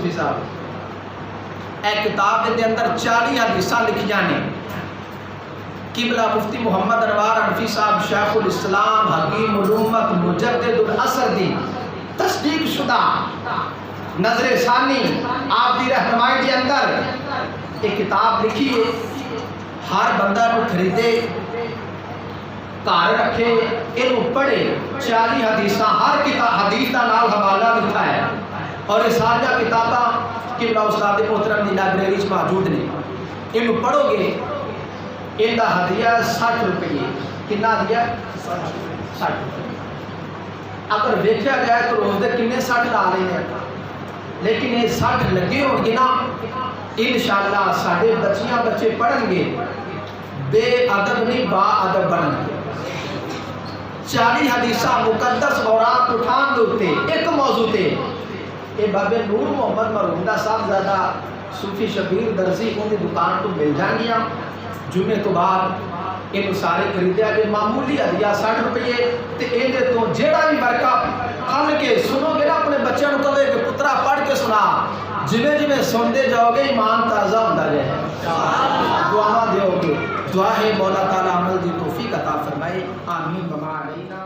صوفی صاحب ایک کتاب دے اندر 40 حدیثاں لکھیاں نے. قبلہ مفتی محمد انوار حنفی صاحب شیخ الاسلام حکیم الامت مجدد العصر دی تصدیق شدہ نظر ثانی آپ دی رہنمائی کے اندر ایک کتاب لکھی ہے. ہر بندہ کو خریدے گھر رکھے انہوں پڑھے. 40 حدیثاں ہر کتاب حدیث کا نام حوالہ لکھا ہے اور یہ سارا کتاباں قبلہ استاد محترم دی لائبریری موجود نے. انہوں پڑھو گے ان کا ہدیہ 60 روپئے. کنا دیا 60 روپئے. اگر دیکھا جائے تو روز دے کنے 60 لا رہے ہیں لیکن یہ 60 لگے ہو گے نا انشاءاللہ ساڑھے بچیاں بچے پڑھیں گے بے ادب نہیں با ادب بنیں گے. 40 حدیثہ مقدس اورات اٹھان دوتے ایک موضوع تے یہ بابے نور محمد مرحوم صاحب زیادہ صوفی شبیر درزی ان کی دکان تو مل جائیں گیا. جمعے تو بعد ان سارے خریدیا گے. معمولی ہدیہ 60 روپئے تے یہ تو جیڑا بھی برکہ کھل کے سنو گے نا اپنے بچوں کو کہے کہ پترا پڑھ کے سنا جویں جویں سنتے جاؤ گے ایمان تازہ ہوتا جائے. دعا دیو گے. دعا ہے مولا تعالی عمل دی توفیق عطا فرمائے. آمین. بما علینا.